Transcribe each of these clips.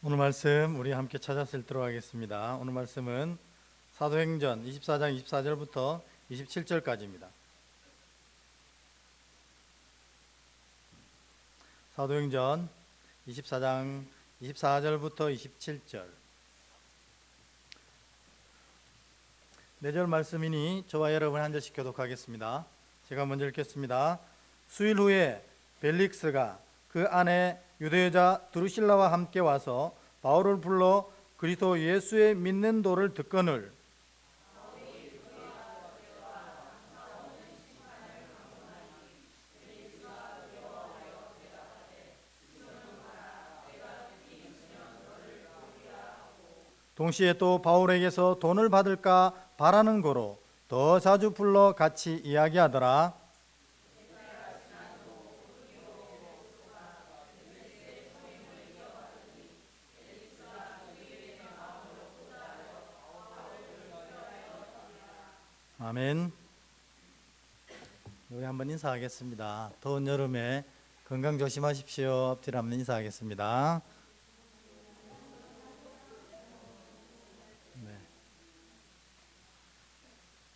오늘 말씀 우리 함께 찾아서 읽도록 하겠습니다. 오늘 말씀은 사도행전 24장 24절부터 27절까지입니다. 사도행전 24장 24절부터 27절. 4절 말씀이니 저와 여러분 한 절씩 교독하겠습니다. 제가 먼저 읽겠습니다. 수일 후에 벨릭스가 그 안에 유대여자 드루실라와 함께 와서 바울을 불러 그리스도 예수의 믿는 도를 듣거늘 동시에 또 바울에게서 돈을 받을까 바라는 고로 더 자주 불러 같이 이야기하더라. 아멘. 우리 한번 인사하겠습니다. 더운 여름에 건강 조심하십시오. 엎드려 한번 인사하겠습니다. 네.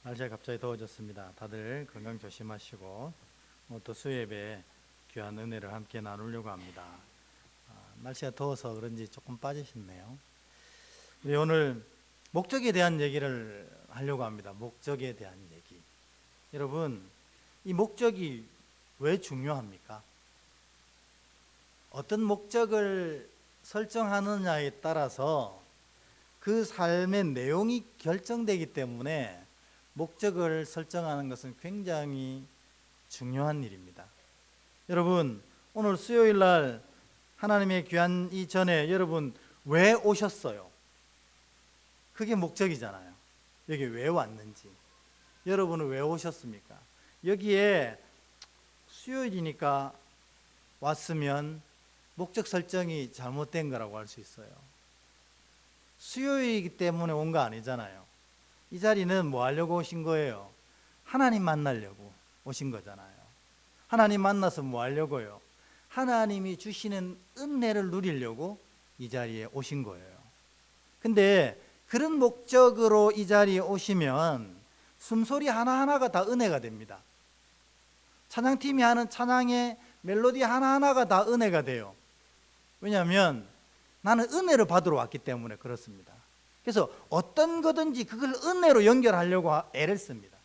날씨가 갑자기 더워졌습니다. 다들 건강 조심하시고 또 수요예배 귀한 은혜를 함께 나누려고 합니다. 날씨가 더워서 그런지 조금 빠지셨네요. 우리 오늘 목적에 대한 얘기를 하려고 합니다. 목적에 대한 얘기. 여러분, 이 목적이 왜 중요합니까? 어떤 목적을 설정하느냐에 따라서 그 삶의 내용이 결정되기 때문에 목적을 설정하는 것은 굉장히 중요한 일입니다. 여러분, 오늘 수요일 날 하나님의 귀한 이 전에 여러분 왜 오셨어요? 그게 목적이잖아요. 여기 왜 왔는지. 여러분은 왜 오셨습니까? 여기에 수요일이니까 왔으면 목적 설정이 잘못된 거라고 할 수 있어요. 수요일이기 때문에 온 거 아니잖아요. 이 자리는 뭐 하려고 오신 거예요? 하나님 만나려고 오신 거잖아요. 하나님 만나서 뭐 하려고요? 하나님이 주시는 은혜를 누리려고 이 자리에 오신 거예요. 근데 그런 목적으로 이 자리에 오시면 숨소리 하나하나가 다 은혜가 됩니다. 찬양팀이 하는 찬양의 멜로디 하나하나가 다 은혜가 돼요. 왜냐하면 나는 은혜를 받으러 왔기 때문에 그렇습니다. 그래서 어떤 거든지 그걸 은혜로 연결하려고 애를 씁니다.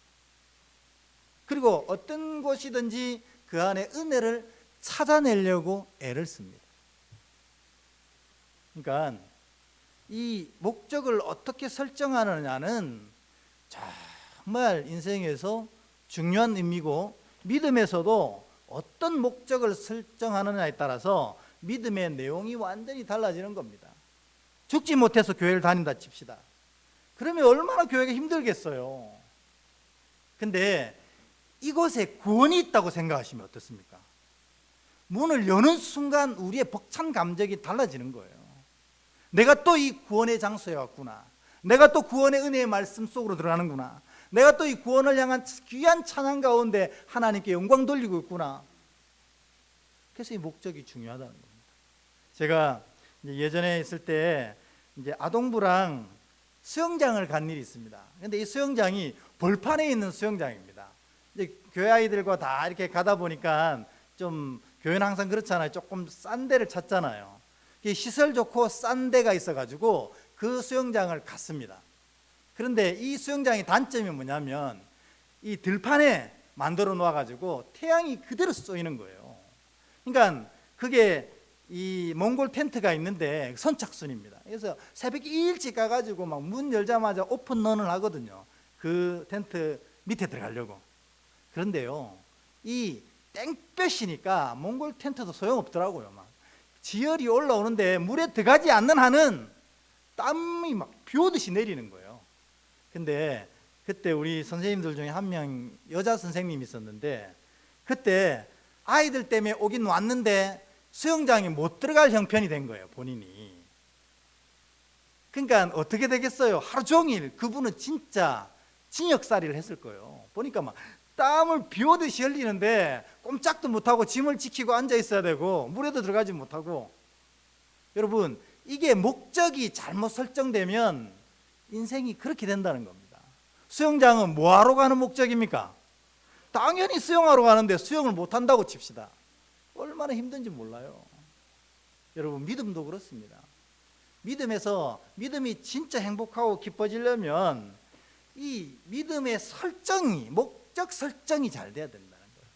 그리고 어떤 곳이든지 그 안에 은혜를 찾아내려고 애를 씁니다. 그러니까 이 목적을 어떻게 설정하느냐는 정말 인생에서 중요한 의미고, 믿음에서도 어떤 목적을 설정하느냐에 따라서 믿음의 내용이 완전히 달라지는 겁니다. 죽지 못해서 교회를 다닌다 칩시다. 그러면 얼마나 교회가 힘들겠어요. 근데 이곳에 구원이 있다고 생각하시면 어떻습니까? 문을 여는 순간 우리의 벅찬 감정이 달라지는 거예요. 내가 또 이 구원의 장소에 왔구나. 내가 또 구원의 은혜의 말씀 속으로 들어가는구나. 내가 또 이 구원을 향한 귀한 찬양 가운데 하나님께 영광 돌리고 있구나. 그래서 이 목적이 중요하다는 겁니다. 제가 예전에 있을 때 이제 아동부랑 수영장을 간 일이 있습니다. 근데 이 수영장이 벌판에 있는 수영장입니다. 이제 교회 아이들과 다 이렇게 가다 보니까 좀 교회는 항상 그렇잖아요. 조금 싼 데를 찾잖아요. 시설 좋고 싼 데가 있어가지고 그 수영장을 갔습니다. 그런데 이 수영장의 단점이 뭐냐면 이 들판에 만들어 놓아가지고 태양이 그대로 쏘이는 거예요. 그러니까 그게 이 몽골 텐트가 있는데 선착순입니다. 그래서 새벽에 일찍 가가지고 막 문 열자마자 오픈런을 하거든요. 그 텐트 밑에 들어가려고. 그런데요, 이 땡볕이니까 몽골 텐트도 소용없더라고요. 막 지열이 올라오는데 물에 들어가지 않는 한은 땀이 막 비 오듯이 내리는 거예요. 근데 그때 우리 선생님들 중에 한 명 여자 선생님이 있었는데, 그때 아이들 때문에 오긴 왔는데 수영장에 못 들어갈 형편이 된 거예요, 본인이. 그러니까 어떻게 되겠어요? 하루 종일 그분은 진짜 징역살이를 했을 거예요. 보니까 막 땀을 비 오듯이 흘리는데 꼼짝도 못하고 짐을 지키고 앉아 있어야 되고 물에도 들어가지 못하고. 여러분, 이게 목적이 잘못 설정되면 인생이 그렇게 된다는 겁니다. 수영장은 뭐하러 가는 목적입니까? 당연히 수영하러 가는데 수영을 못한다고 칩시다. 얼마나 힘든지 몰라요. 여러분, 믿음도 그렇습니다. 믿음이 진짜 행복하고 기뻐지려면 이 믿음의 설정이, 목적 설정이 잘 돼야 된다는 거예요.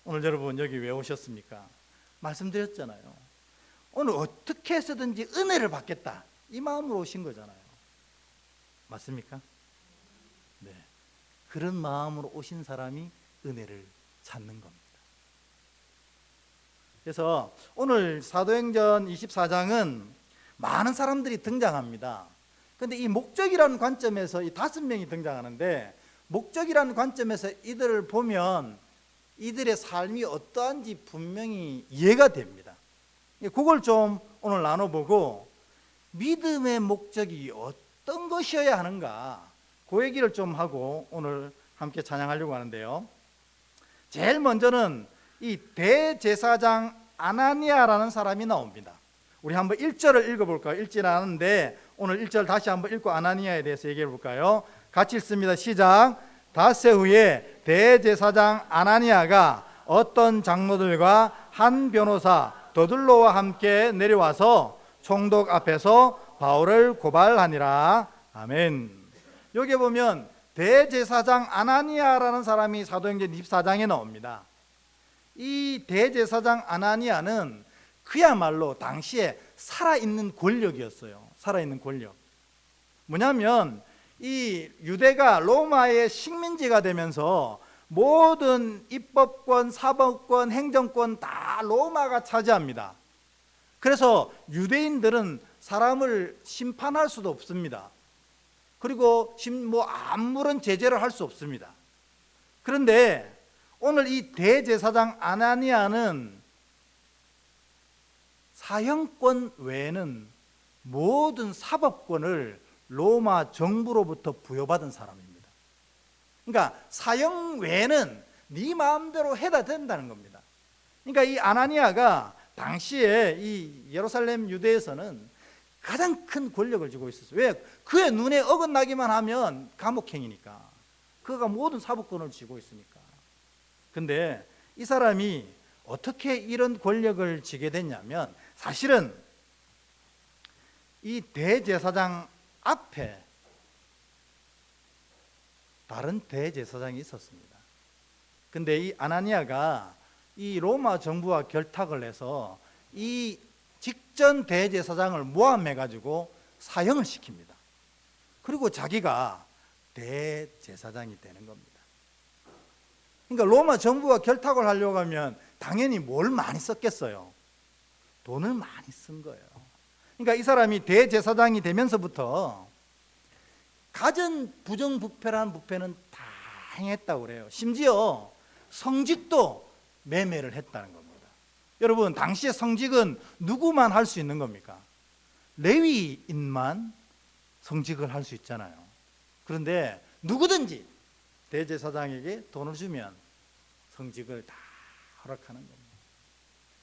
오늘 여러분 여기 왜 오셨습니까? 말씀드렸잖아요. 오늘 어떻게 해서든지 은혜를 받겠다, 이 마음으로 오신 거잖아요. 맞습니까? 네. 그런 마음으로 오신 사람이 은혜를 찾는 겁니다. 그래서 오늘 사도행전 24장은 많은 사람들이 등장합니다. 그런데 이 목적이라는 관점에서 이 5명이 등장하는데, 목적이라는 관점에서 이들을 보면 이들의 삶이 어떠한지 분명히 이해가 됩니다. 그걸 좀 오늘 나눠보고 믿음의 목적이 어떤 것이어야 하는가, 그 얘기를 좀 하고 오늘 함께 찬양하려고 하는데요. 제일 먼저는 이 대제사장 아나니아라는 사람이 나옵니다. 우리 한번 1절을 읽어볼까요? 읽지는 않은데 오늘 1절 다시 한번 읽고 아나니아에 대해서 얘기해 볼까요? 같이 읽습니다. 시작. 닷새 후에 대제사장 아나니아가 어떤 장로들과 한 변호사 더둘로와 함께 내려와서 총독 앞에서 바울을 고발하니라. 아멘. 여기 보면 대제사장 아나니아라는 사람이 사도행전 24장에 나옵니다. 이 대제사장 아나니아는 그야말로 당시에 살아있는 권력이었어요. 살아있는 권력. 뭐냐면 이 유대가 로마의 식민지가 되면서 모든 입법권, 사법권, 행정권 다 로마가 차지합니다. 그래서 유대인들은 사람을 심판할 수도 없습니다. 그리고 아무런 제재를 할 수 없습니다. 그런데 오늘 이 대제사장 아나니아는 사형권 외에는 모든 사법권을 로마 정부로부터 부여받은 사람입니다. 그러니까 사형 외에는 네 마음대로 해다 된다는 겁니다. 그러니까 이 아나니아가 당시에 이 예루살렘 유대에서는 가장 큰 권력을 쥐고 있었어요. 왜? 그의 눈에 어긋나기만 하면 감옥행이니까. 그가 모든 사법권을 쥐고 있으니까. 근데 이 사람이 어떻게 이런 권력을 쥐게 됐냐면, 사실은 이 대제사장 앞에 다른 대제사장이 있었습니다. 근데 이 아나니아가 이 로마 정부와 결탁을 해서 이 직전 대제사장을 모함해 가지고 사형을 시킵니다. 그리고 자기가 대제사장이 되는 겁니다. 그러니까 로마 정부와 결탁을 하려고 하면 당연히 뭘 많이 썼겠어요? 돈을 많이 쓴 거예요. 그러니까 이 사람이 대제사장이 되면서부터 갖은 부정부패라는 부패는 다 행했다고 그래요. 심지어 성직도 매매를 했다는 겁니다. 여러분, 당시의 성직은 누구만 할 수 있는 겁니까? 레위인만 성직을 할 수 있잖아요. 그런데 누구든지 대제사장에게 돈을 주면 성직을 다 허락하는 겁니다.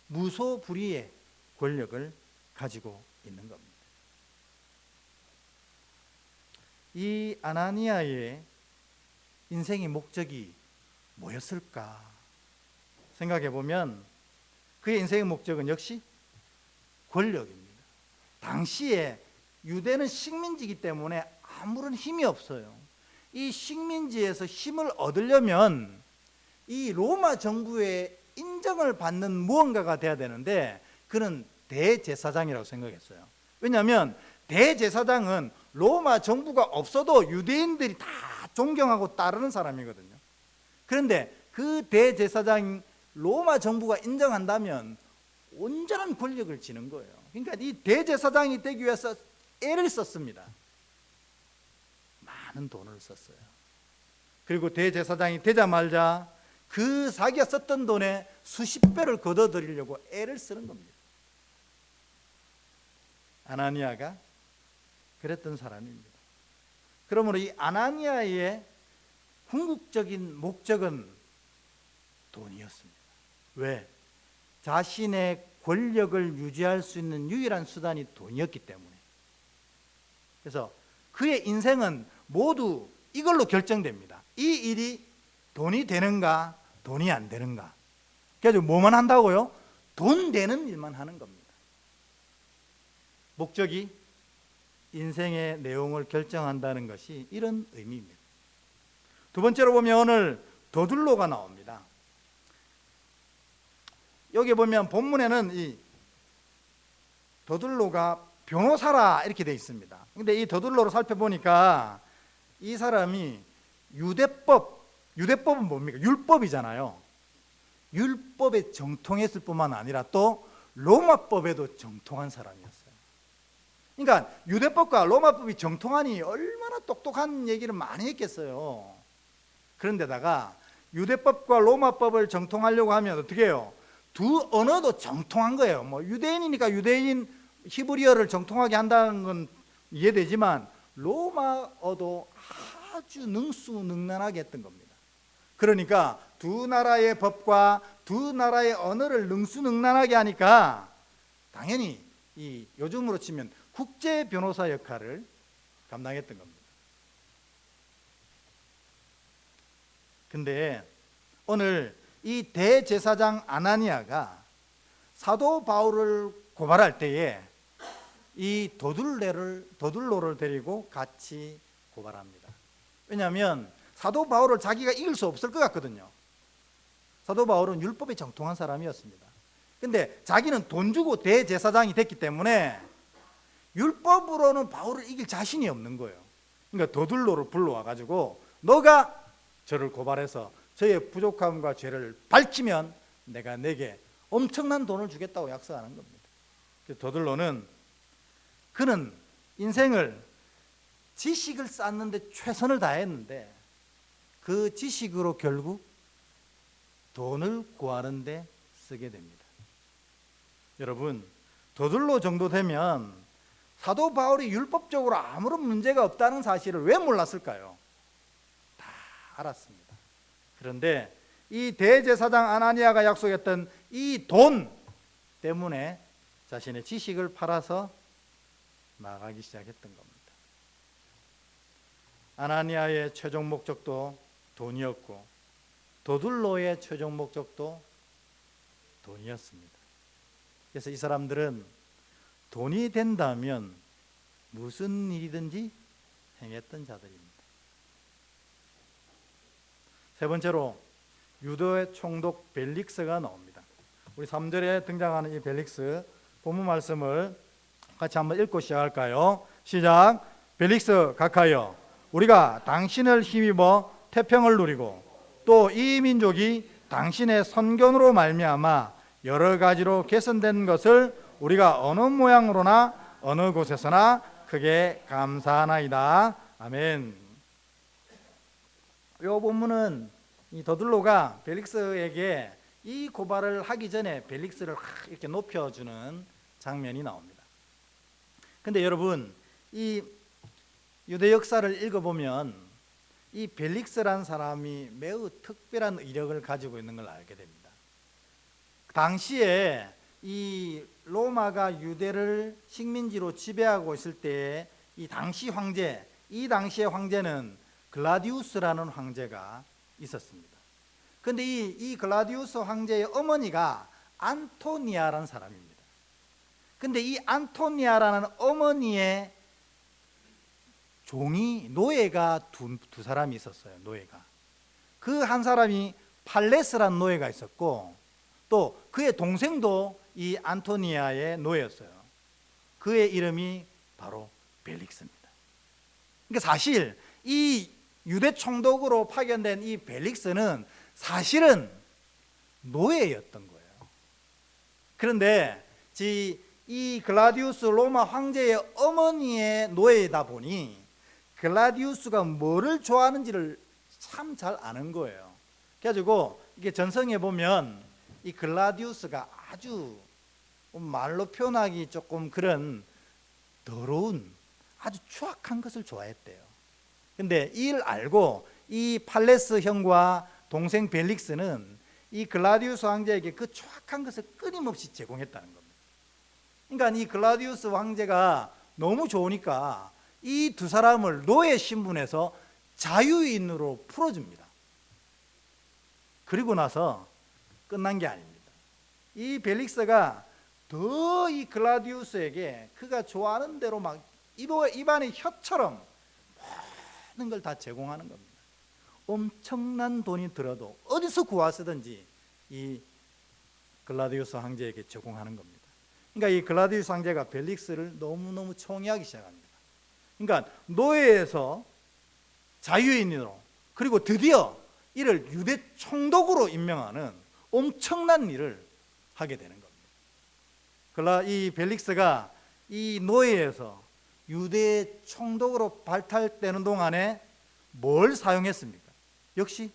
무소불위의 권력을 가지고 있는 겁니다. 이 아나니아의 인생의 목적이 뭐였을까 생각해 보면 그의 인생의 목적은 역시 권력입니다. 당시에 유대는 식민지이기 때문에 아무런 힘이 없어요. 이 식민지에서 힘을 얻으려면 이 로마 정부의 인정을 받는 무언가가 돼야 되는데, 그는 대제사장이라고 생각했어요. 왜냐하면 대제사장은 로마 정부가 없어도 유대인들이 다 존경하고 따르는 사람이거든요. 그런데 그 대제사장이 로마 정부가 인정한다면 온전한 권력을 지는 거예요. 그러니까 이 대제사장이 되기 위해서 애를 썼습니다. 많은 돈을 썼어요. 그리고 대제사장이 되자마자 그 자기가 썼던 돈에 수십 배를 걷어들이려고 애를 쓰는 겁니다. 아나니아가 그랬던 사람입니다. 그러므로 이 아나니아의 궁극적인 목적은 돈이었습니다. 왜? 자신의 권력을 유지할 수 있는 유일한 수단이 돈이었기 때문에, 그래서 그의 인생은 모두 이걸로 결정됩니다. 이 일이 돈이 되는가 돈이 안 되는가. 그래서 뭐만 한다고요? 돈 되는 일만 하는 겁니다. 목적이 인생의 내용을 결정한다는 것이 이런 의미입니다. 두 번째로 보면 오늘 더둘로가 나옵니다. 여기 보면 본문에는 이 더둘로가 변호사라 이렇게 되어 있습니다. 근데 이 더둘로를 살펴보니까 이 사람이 유대법은 뭡니까? 율법이잖아요. 율법에 정통했을 뿐만 아니라 또 로마법에도 정통한 사람이었어요. 그러니까 유대법과 로마법이 정통하니 얼마나 똑똑한 얘기를 많이 했겠어요. 그런데다가 유대법과 로마법을 정통하려고 하면 어떻게 해요? 두 언어도 정통한 거예요. 뭐 유대인이니까 유대인 히브리어를 정통하게 한다는 건 이해되지만 로마어도 아주 능수능란하게 했던 겁니다. 그러니까 두 나라의 법과 두 나라의 언어를 능수능란하게 하니까 당연히 이 요즘으로 치면 국제 변호사 역할을 감당했던 겁니다. 근데 오늘 이 대제사장 아나니아가 사도 바울을 고발할 때에 이 더둘로를 데리고 같이 고발합니다. 왜냐하면 사도 바울을 자기가 이길 수 없을 것 같거든요. 사도 바울은 율법에 정통한 사람이었습니다. 근데 자기는 돈 주고 대제사장이 됐기 때문에 율법으로는 바울을 이길 자신이 없는 거예요. 그러니까 더둘로를 불러와 가지고 너가 저를 고발해서 저의 부족함과 죄를 밝히면 내가 내게 엄청난 돈을 주겠다고 약속하는 겁니다. 그래서 더둘로는 그는 인생을 지식을 쌓는데 최선을 다했는데 그 지식으로 결국 돈을 구하는 데 쓰게 됩니다. 여러분, 더둘로 정도 되면 사도 바울이 율법적으로 아무런 문제가 없다는 사실을 왜 몰랐을까요? 다 알았습니다. 그런데 이 대제사장 아나니아가 약속했던 이 돈 때문에 자신의 지식을 팔아서 나가기 시작했던 겁니다. 아나니아의 최종 목적도 돈이었고 더둘로의 최종 목적도 돈이었습니다. 그래서 이 사람들은 돈이 된다면 무슨 일이든지 행했던 자들입니다. 세 번째로 유도의 총독 벨릭스가 나옵니다. 우리 3절에 등장하는 이 벨릭스 본문 말씀을 같이 한번 읽고 시작할까요? 시작. 벨릭스 각하여, 우리가 당신을 힘입어 태평을 누리고 또 이 민족이 당신의 선견으로 말미암아 여러 가지로 개선된 것을 우리가 어느 모양으로나 어느 곳에서나 크게 감사하나이다. 아멘. 이 본문은 이 더둘로가 벨릭스에게 이 고발을 하기 전에 벨릭스를 이렇게 높여주는 장면이 나옵니다. 근데 여러분, 이 유대 역사를 읽어보면 이 벨릭스라는 사람이 매우 특별한 이력을 가지고 있는 걸 알게 됩니다. 당시에 이 로마가 유대를 식민지로 지배하고 있을 때에 이 당시 황제, 이 당시의 황제는 글라디우스라는 황제가 있었습니다. 그런데 이 글라디우스 황제의 어머니가 안토니아라는 사람입니다. 근데 이 안토니아라는 어머니의 종이, 노예가 두 사람이 있었어요. 노예가. 그 한 사람이 팔레스라는 노예가 있었고 또 그의 동생도 이 안토니아의 노예였어요. 그의 이름이 바로 벨릭스입니다. 그러니까 사실 이 유대 총독으로 파견된 이 벨릭스는 사실은 노예였던 거예요. 그런데 이 글라디우스 로마 황제의 어머니의 노예이다 보니 글라디우스가 뭐를 좋아하는지를 참 잘 아는 거예요. 그래가지고 이게 전성에 보면 이 글라디우스가 아주 말로 표현하기 조금 그런 더러운 아주 추악한 것을 좋아했대요. 근데 이를 알고 이 팔레스 형과 동생 벨릭스는 이 글라디우스 황제에게 그 조악한 것을 끊임없이 제공했다는 겁니다. 그러니까 이 글라디우스 황제가 너무 좋으니까 이 두 사람을 노예 신분에서 자유인으로 풀어줍니다. 그리고 나서 끝난 게 아닙니다. 이 벨릭스가 더 이 글라디우스에게 그가 좋아하는 대로 막 입안의 혀처럼 모든 걸 다 제공하는 겁니다. 엄청난 돈이 들어도 어디서 구하서든지 이 글라디우스 황제에게 제공하는 겁니다. 그러니까 이 글라디우스 황제가 벨릭스를 너무너무 총애하기 시작합니다. 그러니까 노예에서 자유인으로, 그리고 드디어 이를 유대 총독으로 임명하는 엄청난 일을 하게 되는 겁니다. 이 벨릭스가 이 노예에서 유대 총독으로 발탁되는 동안에 뭘 사용했습니까? 역시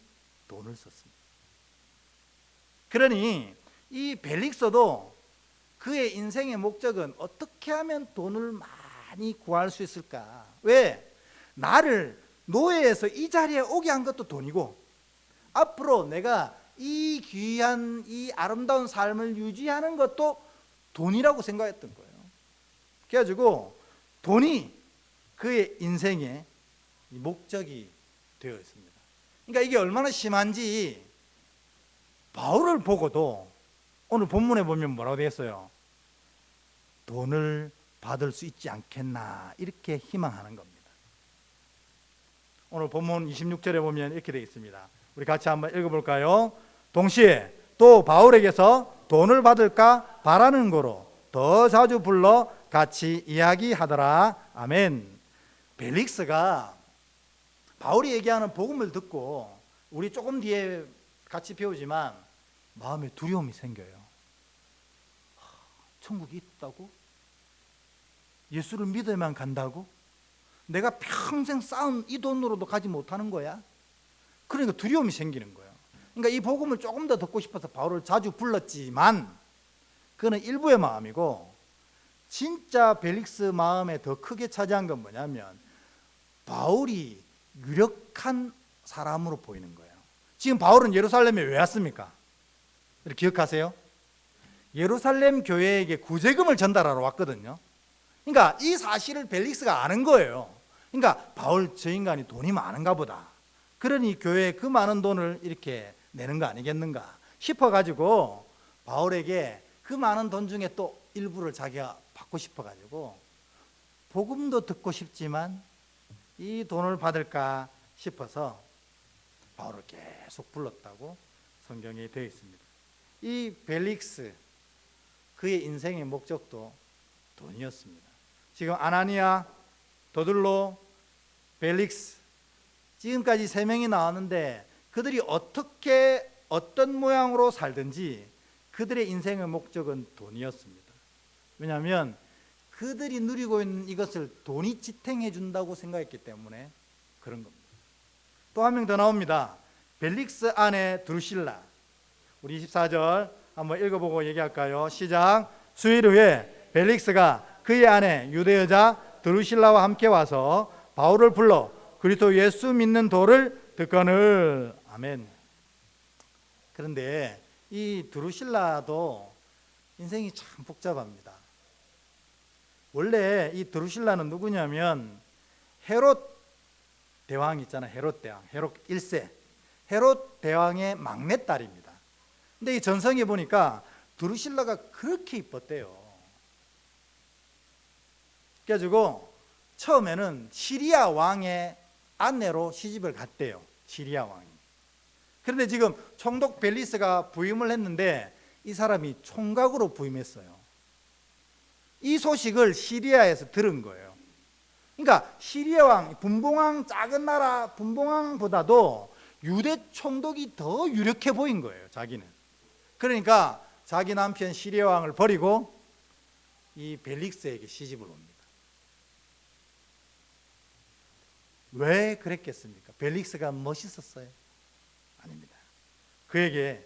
돈을 썼습니다. 그러니 이 벨릭스도 그의 인생의 목적은 어떻게 하면 돈을 많이 구할 수 있을까? 왜? 나를 노예에서 이 자리에 오게 한 것도 돈이고, 앞으로 내가 이 귀한 이 아름다운 삶을 유지하는 것도 돈이라고 생각했던 거예요. 그래가지고 돈이 그의 인생의 목적이 되어 있습니다. 그러니까 이게 얼마나 심한지 바울을 보고도 오늘 본문에 보면 뭐라고 되어 있어요? 돈을 받을 수 있지 않겠나, 이렇게 희망하는 겁니다. 오늘 본문 26절에 보면 이렇게 되어 있습니다. 우리 같이 한번 읽어볼까요? 동시에 또 바울에게서 돈을 받을까 바라는 거로 더 자주 불러 같이 이야기하더라. 아멘. 벨릭스가 바울이 얘기하는 복음을 듣고, 우리 조금 뒤에 같이 배우지만 마음에 두려움이 생겨요. 천국이 있다고? 예수를 믿어야만 간다고? 내가 평생 쌓은 이 돈으로도 가지 못하는 거야? 그러니까 두려움이 생기는 거예요. 그러니까 이 복음을 조금 더 듣고 싶어서 바울을 자주 불렀지만, 그는 일부의 마음이고, 진짜 벨릭스 마음에 더 크게 차지한 건 뭐냐면 바울이 유력한 사람으로 보이는 거예요. 지금 바울은 예루살렘에 왜 왔습니까? 기억하세요? 예루살렘 교회에게 구제금을 전달하러 왔거든요. 그러니까 이 사실을 벨릭스가 아는 거예요. 그러니까 바울 저 인간이 돈이 많은가 보다, 그러니 교회에 그 많은 돈을 이렇게 내는 거 아니겠는가 싶어가지고 바울에게 그 많은 돈 중에 또 일부를 자기가 받고 싶어가지고 복음도 듣고 싶지만 이 돈을 받을까 싶어서 바울을 계속 불렀다고 성경에 되어 있습니다. 이 벨릭스, 그의 인생의 목적도 돈이었습니다. 지금 아나니아, 도들로, 벨릭스, 지금까지 3명이 나왔는데 그들이 어떻게 어떤 모양으로 살든지 그들의 인생의 목적은 돈이었습니다. 왜냐하면 그들이 누리고 있는 이것을 돈이 지탱해 준다고 생각했기 때문에 그런 겁니다. 또 한 명 더 나옵니다. 벨릭스 아내 드루실라. 우리 24절 한번 읽어보고 얘기할까요? 시작. 수일 후에 벨릭스가 그의 아내 유대 여자 드루실라와 함께 와서 바울을 불러 그리스도 예수 믿는 도를 듣거늘. 아멘. 그런데 이 드루실라도 인생이 참 복잡합니다. 원래 이 드루실라는 누구냐면 헤롯 대왕 있잖아요. 헤롯 대왕, 헤롯 1세, 헤롯 대왕의 막내딸입니다. 근데 이 전성에 보니까 드루실라가 그렇게 이뻤대요. 그래가지고 처음에는 시리아 왕의 아내로 시집을 갔대요. 시리아 왕이. 그런데 지금 총독 벨리스가 부임을 했는데 이 사람이 총각으로 부임했어요. 이 소식을 시리아에서 들은 거예요. 그러니까 시리아 왕, 분봉왕, 작은 나라 분봉왕보다도 유대 총독이 더 유력해 보인 거예요, 자기는. 그러니까 자기 남편 시리아 왕을 버리고 이 벨릭스에게 시집을 옵니다. 왜 그랬겠습니까? 벨릭스가 멋있었어요? 아닙니다. 그에게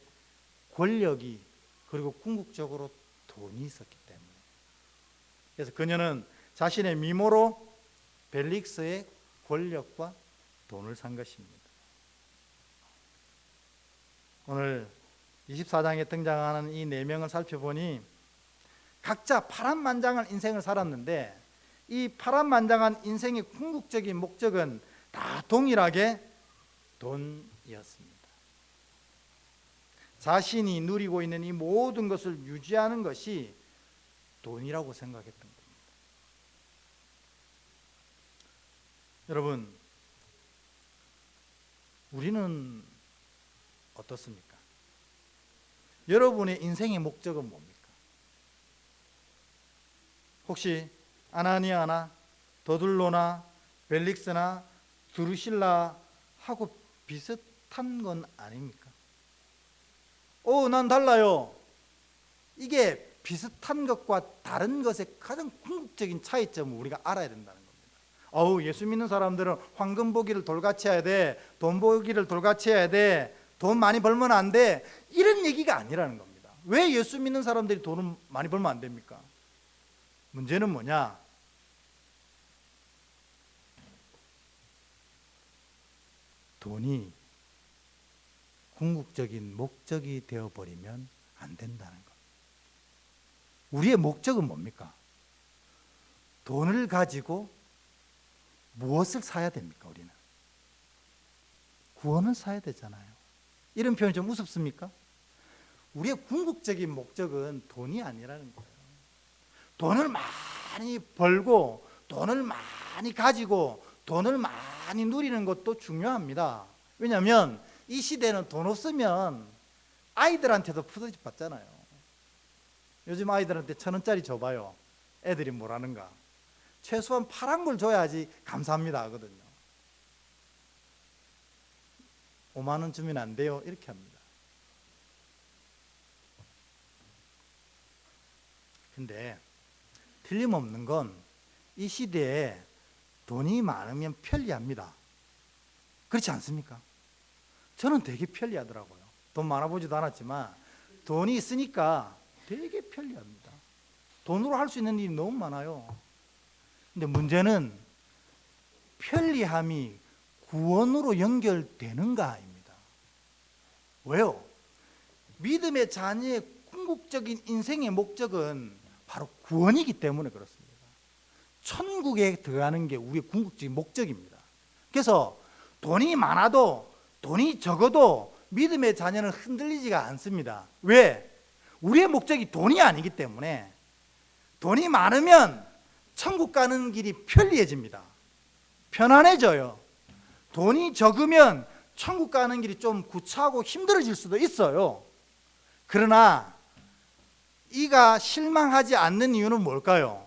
권력이, 그리고 궁극적으로 돈이 있었기 때문에. 그래서 그녀는 자신의 미모로 벨릭스의 권력과 돈을 산 것입니다. 오늘 24장에 등장하는 이 네 명을 살펴보니 각자 파란만장한 인생을 살았는데 이 파란만장한 인생의 궁극적인 목적은 다 동일하게 돈이었습니다. 자신이 누리고 있는 이 모든 것을 유지하는 것이 돈이라고 생각했던 겁니다. 여러분, 우리는 어떻습니까? 여러분의 인생의 목적은 뭡니까? 혹시 아나니아나 더둘로나 벨릭스나 드루실라하고 비슷한 건 아닙니까? 난 달라요. 이게 비슷한 것과 다른 것의 가장 궁극적인 차이점을 우리가 알아야 된다는 겁니다. 예수 믿는 사람들은 황금 보기를 돌같이 해야 돼, 돈 보기를 돌같이 해야 돼, 돈 많이 벌면 안 돼, 이런 얘기가 아니라는 겁니다. 왜 예수 믿는 사람들이 돈을 많이 벌면 안 됩니까? 문제는 뭐냐? 돈이 궁극적인 목적이 되어버리면 안 된다는 것. 우리의 목적은 뭡니까? 돈을 가지고 무엇을 사야 됩니까? 우리는 구원을 사야 되잖아요. 이런 표현이 좀 우습습니까? 우리의 궁극적인 목적은 돈이 아니라는 거예요. 돈을 많이 벌고 돈을 많이 가지고 돈을 많이 누리는 것도 중요합니다. 왜냐하면 이 시대는 돈 없으면 아이들한테도 푸드집 받잖아요. 요즘 아이들한테 1,000원짜리 줘봐요. 애들이 뭐라는가? 최소한 파란 걸 줘야지 감사합니다 하거든요. 5만 원 주면 안 돼요? 이렇게 합니다. 근데 틀림없는 건 이 시대에 돈이 많으면 편리합니다. 그렇지 않습니까? 저는 되게 편리하더라고요. 돈 많아보지도 않았지만 돈이 있으니까 되게 편리합니다. 돈으로 할 수 있는 일이 너무 많아요. 근데 문제는 편리함이 구원으로 연결되는가입니다. 왜요? 믿음의 자녀의 궁극적인 인생의 목적은 바로 구원이기 때문에 그렇습니다. 천국에 들어가는 게 우리의 궁극적인 목적입니다. 그래서 돈이 많아도 돈이 적어도 믿음의 자녀는 흔들리지가 않습니다. 왜? 우리의 목적이 돈이 아니기 때문에. 돈이 많으면 천국 가는 길이 편리해집니다. 편안해져요. 돈이 적으면 천국 가는 길이 좀 구차하고 힘들어질 수도 있어요. 그러나 이가 실망하지 않는 이유는 뭘까요?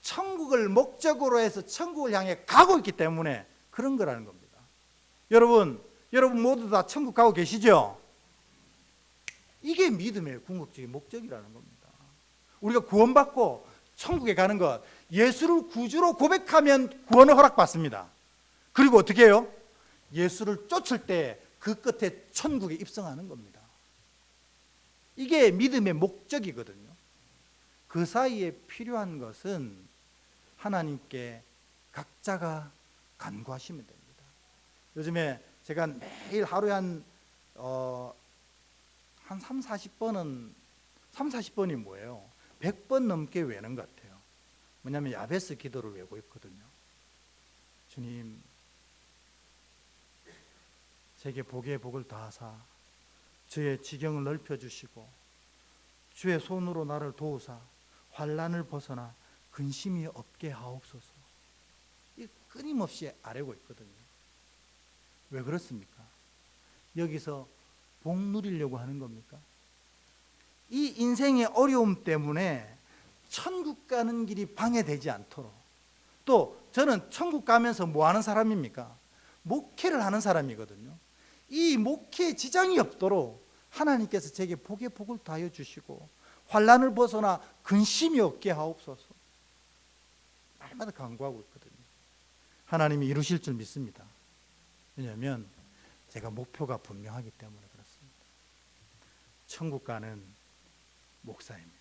천국을 목적으로 해서 천국을 향해 가고 있기 때문에 그런 거라는 겁니다. 여러분 모두 다 천국 가고 계시죠? 이게 믿음의 궁극적인 목적이라는 겁니다. 우리가 구원받고 천국에 가는 것, 예수를 구주로 고백하면 구원을 허락받습니다. 그리고 어떻게 해요? 예수를 쫓을 때 그 끝에 천국에 입성하는 겁니다. 이게 믿음의 목적이거든요. 그 사이에 필요한 것은 하나님께 각자가 간구하시면 됩니다. 요즘에 제가 매일 하루에 한 3, 40번이 뭐예요? 100번 넘게 외는 것 같아요. 뭐냐면 야베스 기도를 외고 있거든요. 주님, 제게 복의 복을 다하사 주의 지경을 넓혀주시고 주의 손으로 나를 도우사 환난을 벗어나 근심이 없게 하옵소서. 이 끊임없이 아뢰고 있거든요. 왜 그렇습니까? 여기서 복 누리려고 하는 겁니까? 이 인생의 어려움 때문에 천국 가는 길이 방해되지 않도록. 또 저는 천국 가면서 뭐 하는 사람입니까? 목회를 하는 사람이거든요. 이 목회에 지장이 없도록 하나님께서 제게 복의 복을 다하여 주시고 환난을 벗어나 근심이 없게 하옵소서. 날마다 간구하고 있거든요. 하나님이 이루실 줄 믿습니다. 왜냐하면 제가 목표가 분명하기 때문에 그렇습니다. 천국 가는 목사입니다.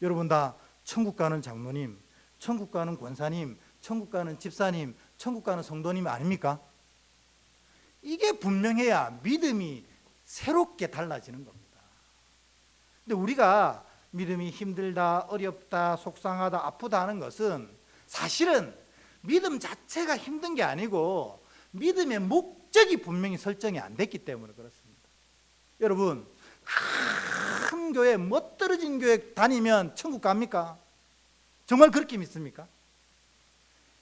여러분 다 천국 가는 장로님, 천국 가는 권사님, 천국 가는 집사님, 천국 가는 성도님 아닙니까? 이게 분명해야 믿음이 새롭게 달라지는 겁니다. 근데 우리가 믿음이 힘들다, 어렵다, 속상하다, 아프다 하는 것은 사실은 믿음 자체가 힘든 게 아니고 믿음의 목적이 분명히 설정이 안 됐기 때문에 그렇습니다. 여러분, 큰 교회, 멋들어진 교회 다니면 천국 갑니까? 정말 그렇게 믿습니까?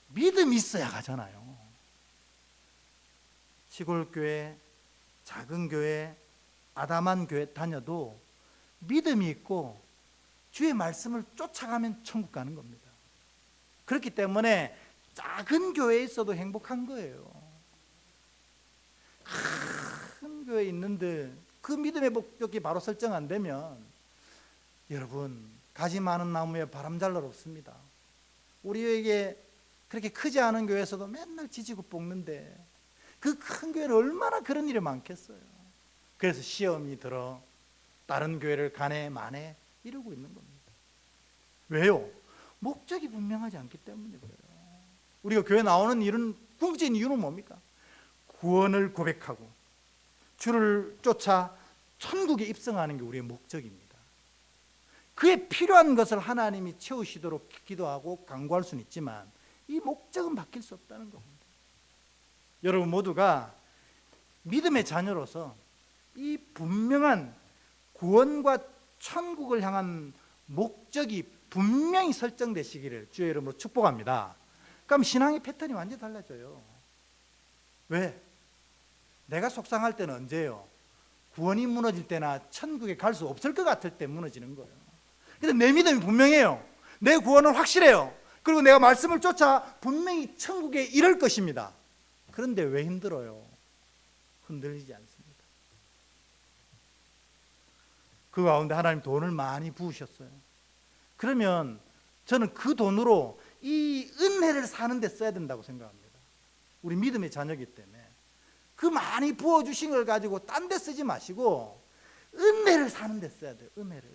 믿음이 있어야 가잖아요. 시골 교회, 작은 교회, 아담한 교회 다녀도 믿음이 있고 주의 말씀을 쫓아가면 천국 가는 겁니다. 그렇기 때문에 작은 교회에 있어도 행복한 거예요. 큰 교회에 있는데 그 믿음의 목적이 바로 설정 안 되면 여러분, 가지 많은 나무에 바람 잘 날 없습니다. 우리에게 그렇게 크지 않은 교회에서도 맨날 지지고 볶는데 그 큰 교회는 얼마나 그런 일이 많겠어요. 그래서 시험이 들어 다른 교회를 가네 마네 이러고 있는 겁니다. 왜요? 목적이 분명하지 않기 때문에 그래요. 우리가 교회 나오는 이런 궁극적인 이유는 뭡니까? 구원을 고백하고 주를 쫓아 천국에 입성하는 게 우리의 목적입니다. 그에 필요한 것을 하나님이 채우시도록 기도하고 간구할 수는 있지만 이 목적은 바뀔 수 없다는 겁니다. 여러분 모두가 믿음의 자녀로서 이 분명한 구원과 천국을 향한 목적이 분명히 설정되시기를 주의 이름으로 축복합니다. 그럼 신앙의 패턴이 완전히 달라져요. 왜? 내가 속상할 때는 언제예요? 구원이 무너질 때나 천국에 갈 수 없을 것 같을 때 무너지는 거예요. 근데 내 믿음이 분명해요. 내 구원은 확실해요. 그리고 내가 말씀을 쫓아 분명히 천국에 이를 것입니다. 그런데 왜 힘들어요? 흔들리지 않습니다. 그 가운데 하나님 돈을 많이 부으셨어요. 그러면 저는 그 돈으로 이 은혜를 사는 데 써야 된다고 생각합니다. 우리 믿음의 자녀이기 때문에 그 많이 부어주신 걸 가지고 딴 데 쓰지 마시고 은혜를 사는 데 써야 돼요. 은혜를.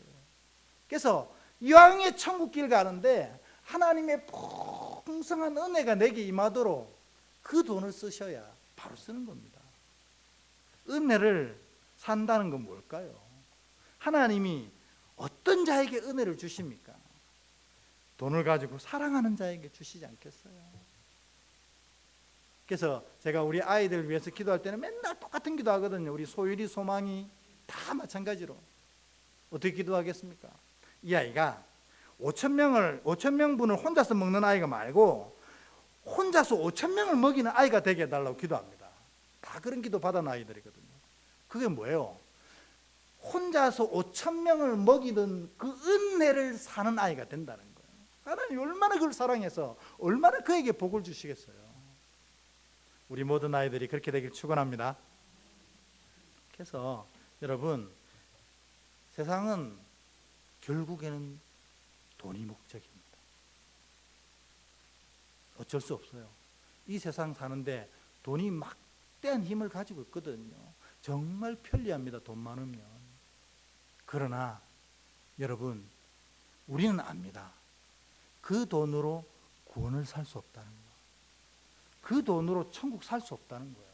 그래서 이왕의 천국길 가는데 하나님의 풍성한 은혜가 내게 임하도록 그 돈을 쓰셔야 바로 쓰는 겁니다. 은혜를 산다는 건 뭘까요? 하나님이 어떤 자에게 은혜를 주십니까? 돈을 가지고 사랑하는 자에게 주시지 않겠어요? 그래서 제가 우리 아이들 위해서 기도할 때는 맨날 똑같은 기도 하거든요. 우리 소율이, 소망이 다 마찬가지로. 어떻게 기도하겠습니까? 이 아이가 5,000명분을 혼자서 먹는 아이가 말고 혼자서 5,000명을 먹이는 아이가 되게 해달라고 기도합니다. 다 그런 기도 받은 아이들이거든요. 그게 뭐예요? 혼자서 5,000명을 먹이던 그 은혜를 사는 아이가 된다는 거예요. 하나님이 얼마나 그걸 사랑해서 얼마나 그에게 복을 주시겠어요. 우리 모든 아이들이 그렇게 되길 축원합니다. 그래서 여러분, 세상은 결국에는 돈이 목적입니다. 어쩔 수 없어요. 이 세상 사는데 돈이 막대한 힘을 가지고 있거든요. 정말 편리합니다. 돈 많으면. 그러나 여러분, 우리는 압니다. 그 돈으로 구원을 살 수 없다는 거예요. 그 돈으로 천국 살 수 없다는 거예요.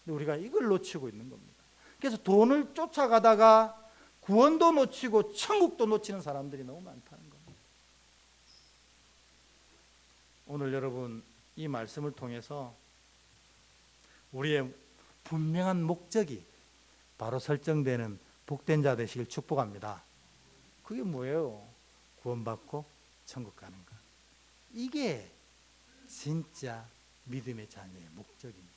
근데 우리가 이걸 놓치고 있는 겁니다. 그래서 돈을 쫓아가다가 구원도 놓치고 천국도 놓치는 사람들이 너무 많다는 겁니다. 오늘 여러분 이 말씀을 통해서 우리의 분명한 목적이 바로 설정되는 복된 자 되시길 축복합니다. 그게 뭐예요? 구원받고 천국 가는 것. 이게 진짜 믿음의 자녀의 목적입니다.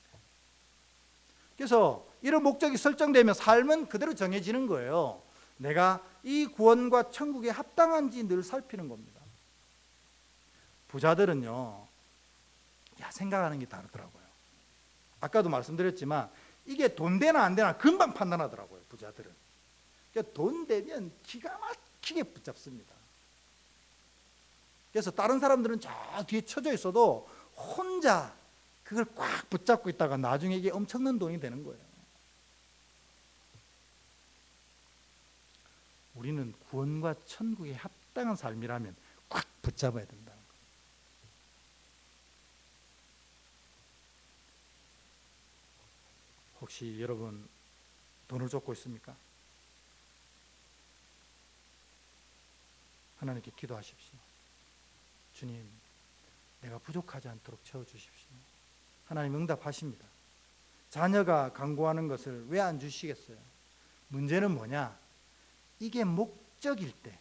그래서 이런 목적이 설정되면 삶은 그대로 정해지는 거예요. 내가 이 구원과 천국에 합당한지 늘 살피는 겁니다. 부자들은요, 생각하는 게 다르더라고요. 아까도 말씀드렸지만 이게 돈 되나 안 되나 금방 판단하더라고요. 부자들은. 그러니까 돈 되면 기가 막히게 붙잡습니다. 그래서 다른 사람들은 저 뒤에 쳐져 있어도 혼자 그걸 꽉 붙잡고 있다가 나중에 이게 엄청난 돈이 되는 거예요. 우리는 구원과 천국에 합당한 삶이라면 꽉 붙잡아야 된다는 거예요. 혹시 여러분 돈을 쫓고 있습니까? 하나님께 기도하십시오. 주님, 내가 부족하지 않도록 채워주십시오. 하나님 응답하십니다. 자녀가 간구하는 것을 왜 안 주시겠어요? 문제는 뭐냐? 이게 목적일 때,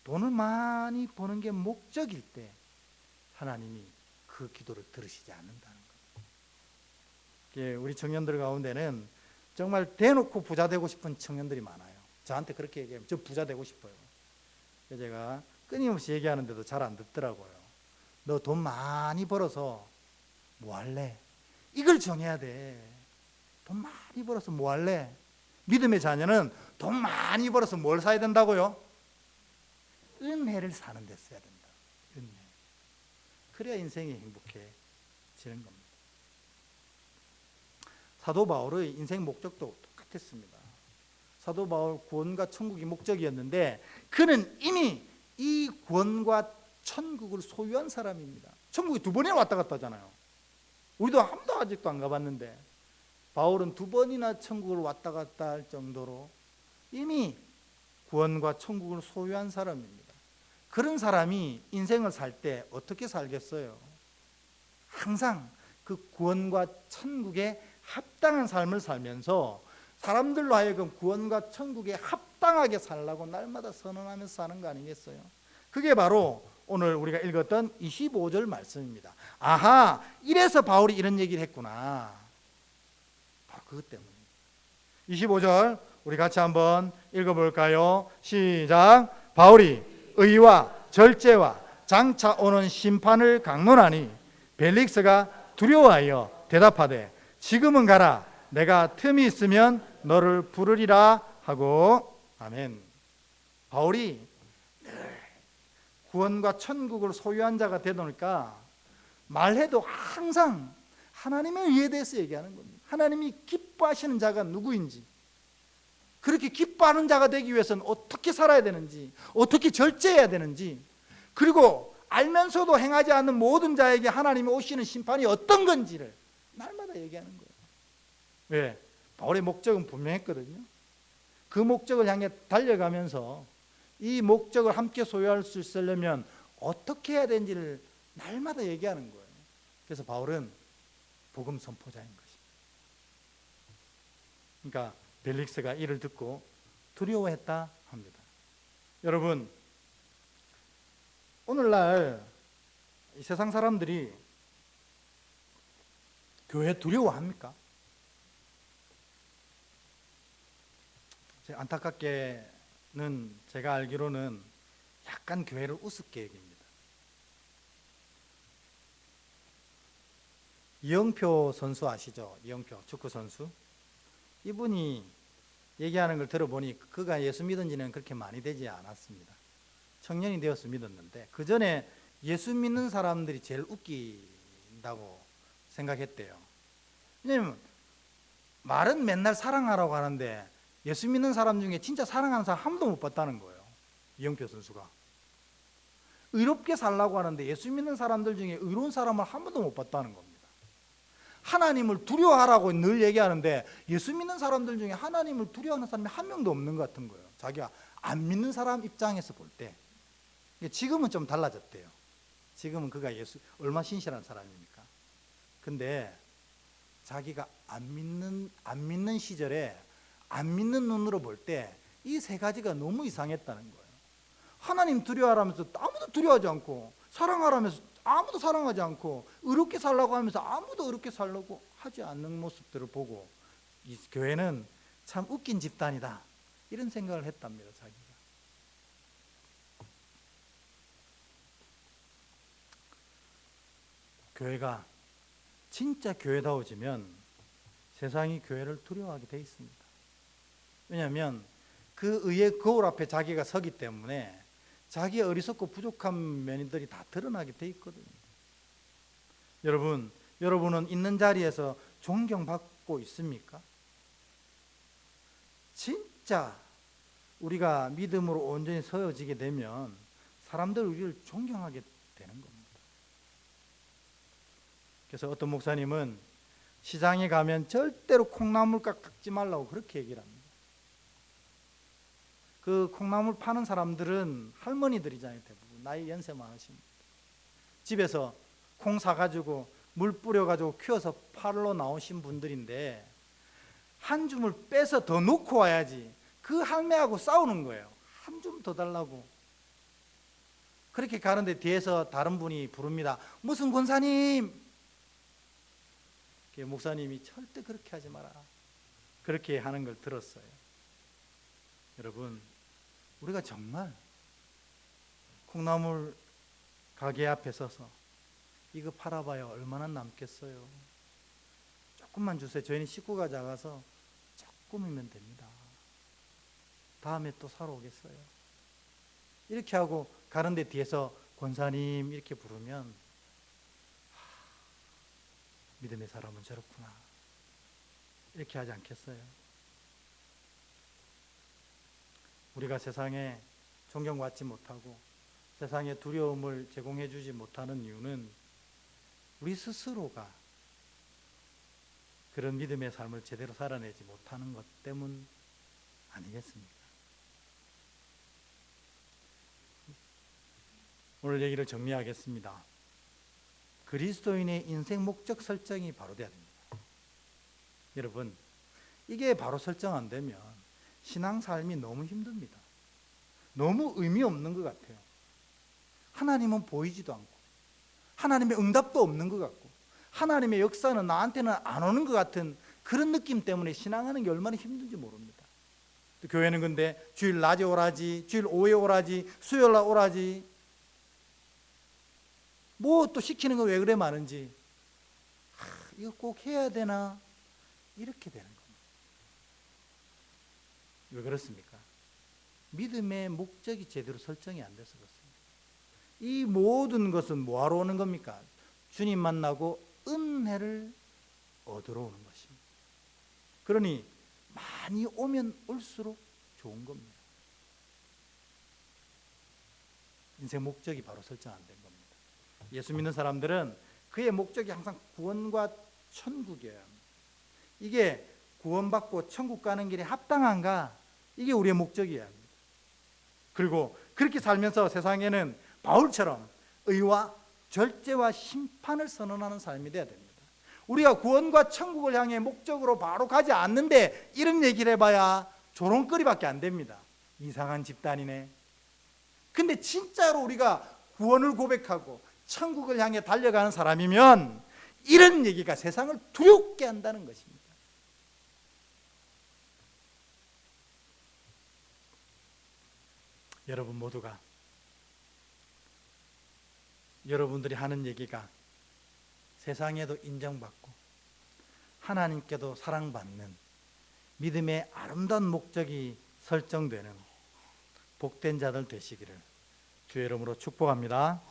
돈을 많이 버는 게 목적일 때 하나님이 그 기도를 들으시지 않는다는 겁니다. 우리 청년들 가운데는 정말 대놓고 부자 되고 싶은 청년들이 많아요. 저한테 그렇게 얘기하면 저 부자 되고 싶어요. 제가 끊임없이 얘기하는데도 잘 안 듣더라고요. 너 돈 많이 벌어서 뭐 할래? 이걸 정해야 돼. 돈 많이 벌어서 뭐 할래? 믿음의 자녀는 돈 많이 벌어서 뭘 사야 된다고요? 은혜를 사는 데 써야 된다. 은혜. 그래야 인생이 행복해지는 겁니다. 사도 바울의 인생 목적도 똑같았습니다. 사도 바울 구원과 천국이 목적이었는데 그는 이미 이 구원과 천국을 소유한 사람입니다. 천국에 2번이나 왔다 갔다 하잖아요. 우리도 한 번도 아직도 안 가봤는데 바울은 2번이나 천국을 왔다 갔다 할 정도로 이미 구원과 천국을 소유한 사람입니다. 그런 사람이 인생을 살 때 어떻게 살겠어요? 항상 그 구원과 천국에 합당한 삶을 살면서 사람들로 하여금 구원과 천국에 합당하게 살라고 날마다 선언하면서 사는 거 아니겠어요? 그게 바로 오늘 우리가 읽었던 25절 말씀입니다. 아하, 이래서 바울이 이런 얘기를 했구나. 바로 그것 때문에. 25절 우리 같이 한번 읽어볼까요? 시작. 바울이 의와 절제와 장차 오는 심판을 강론하니 벨릭스가 두려워하여 대답하되 지금은 가라. 내가 틈이 있으면 너를 부르리라 하고. 아멘. 바울이 늘 구원과 천국을 소유한 자가 되니까 말해도 항상 하나님의 의에 대해서 얘기하는 겁니다. 하나님이 기뻐하시는 자가 누구인지, 그렇게 기뻐하는 자가 되기 위해서는 어떻게 살아야 되는지, 어떻게 절제해야 되는지, 그리고 알면서도 행하지 않는 모든 자에게 하나님이 오시는 심판이 어떤 건지를 날마다 얘기하는 거예요. 왜? 바울의 목적은 분명했거든요. 그 목적을 향해 달려가면서 이 목적을 함께 소유할 수 있으려면 어떻게 해야 되는지를 날마다 얘기하는 거예요. 그래서 바울은 복음 선포자인 것입니다. 그러니까 벨릭스가 이를 듣고 두려워했다 합니다. 여러분, 오늘날 이 세상 사람들이 교회 두려워합니까? 안타깝게는 제가 알기로는 약간 교회를 우습게 여깁니다. 이영표 선수 아시죠? 이영표 축구 선수. 이분이 얘기하는 걸 들어보니 그가 예수 믿은 지는 그렇게 많이 되지 않았습니다. 청년이 되어서 믿었는데 그 전에 예수 믿는 사람들이 제일 웃긴다고 생각했대요. 왜냐면 말은 맨날 사랑하라고 하는데 예수 믿는 사람 중에 진짜 사랑하는 사람 한 번도 못 봤다는 거예요. 이영표 선수가. 의롭게 살라고 하는데 예수 믿는 사람들 중에 의로운 사람을 한 번도 못 봤다는 겁니다. 하나님을 두려워하라고 늘 얘기하는데 예수 믿는 사람들 중에 하나님을 두려워하는 사람이 한 명도 없는 것 같은 거예요. 자기가 안 믿는 사람 입장에서 볼 때. 지금은 좀 달라졌대요. 지금은 그가 예수 얼마나 신실한 사람입니까? 근데 자기가 안 믿는 시절에 안 믿는 눈으로 볼 때 이 3가지가 너무 이상했다는 거예요. 하나님 두려워하라면서 아무도 두려워하지 않고, 사랑하라면서 아무도 사랑하지 않고, 의롭게 살라고 하면서 아무도 의롭게 살려고 하지 않는 모습들을 보고 이 교회는 참 웃긴 집단이다, 이런 생각을 했답니다. 자기가. 교회가 진짜 교회다워지면 세상이 교회를 두려워하게 돼 있습니다. 왜냐하면 그 의의 거울 앞에 자기가 서기 때문에 자기의 어리석고 부족한 면들이 다 드러나게 돼 있거든요. 여러분은 있는 자리에서 존경받고 있습니까? 진짜 우리가 믿음으로 온전히 서어지게 되면 사람들 우리를 존경하게 되는 겁니다. 그래서 어떤 목사님은 시장에 가면 절대로 콩나물값 깎지 말라고 그렇게 얘기를 합니다. 그 콩나물 파는 사람들은 할머니들이잖아요. 대부분 나이 연세 많으신 분들. 집에서 콩 사가지고 물 뿌려가지고 키워서 팔러 나오신 분들인데 한 줌을 빼서 더 놓고 와야지 그 할매하고 싸우는 거예요. 한 줌 더 달라고. 그렇게 가는데 뒤에서 다른 분이 부릅니다. 무슨 권사님? 목사님이 절대 그렇게 하지 마라. 그렇게 하는 걸 들었어요. 여러분, 우리가 정말 콩나물 가게 앞에 서서 이거 팔아봐요. 얼마나 남겠어요? 조금만 주세요. 저희는 식구가 작아서 조금이면 됩니다. 다음에 또 사러 오겠어요. 이렇게 하고 가는데 뒤에서 권사님 이렇게 부르면 믿음의 사람은 저렇구나. 이렇게 하지 않겠어요? 우리가 세상에 존경받지 못하고 세상에 두려움을 제공해 주지 못하는 이유는 우리 스스로가 그런 믿음의 삶을 제대로 살아내지 못하는 것 때문 아니겠습니까? 오늘 얘기를 정리하겠습니다. 그리스도인의 인생 목적 설정이 바로 돼야 됩니다. 여러분, 이게 바로 설정 안 되면 신앙 삶이 너무 힘듭니다. 너무 의미 없는 것 같아요. 하나님은 보이지도 않고 하나님의 응답도 없는 것 같고 하나님의 역사는 나한테는 안 오는 것 같은 그런 느낌 때문에 신앙하는 게 얼마나 힘든지 모릅니다. 또 교회는 근데 주일 낮에 오라지, 주일 오후에 오라지, 수요일 날 오라지, 뭐 또 시키는 거 왜 그래 많은지, 이거 꼭 해야 되나, 이렇게 되는 겁니다. 왜 그렇습니까? 믿음의 목적이 제대로 설정이 안 돼서 그렇습니다. 이 모든 것은 뭐하러 오는 겁니까? 주님 만나고 은혜를 얻으러 오는 것입니다. 그러니 많이 오면 올수록 좋은 겁니다. 인생 목적이 바로 설정 안 된 겁니다. 예수 믿는 사람들은 그의 목적이 항상 구원과 천국이어야 합니다. 이게 구원받고 천국 가는 길에 합당한가? 이게 우리의 목적이어야 합니다. 그리고 그렇게 살면서 세상에는 바울처럼 의와 절제와 심판을 선언하는 삶이 되어야 됩니다. 우리가 구원과 천국을 향해 목적으로 바로 가지 않는데 이런 얘기를 해봐야 조롱거리밖에 안 됩니다. 이상한 집단이네. 근데 진짜로 우리가 구원을 고백하고 천국을 향해 달려가는 사람이면 이런 얘기가 세상을 두렵게 한다는 것입니다. 여러분 모두가 여러분들이 하는 얘기가 세상에도 인정받고 하나님께도 사랑받는 믿음의 아름다운 목적이 설정되는 복된 자들 되시기를 주의 이름으로 축복합니다.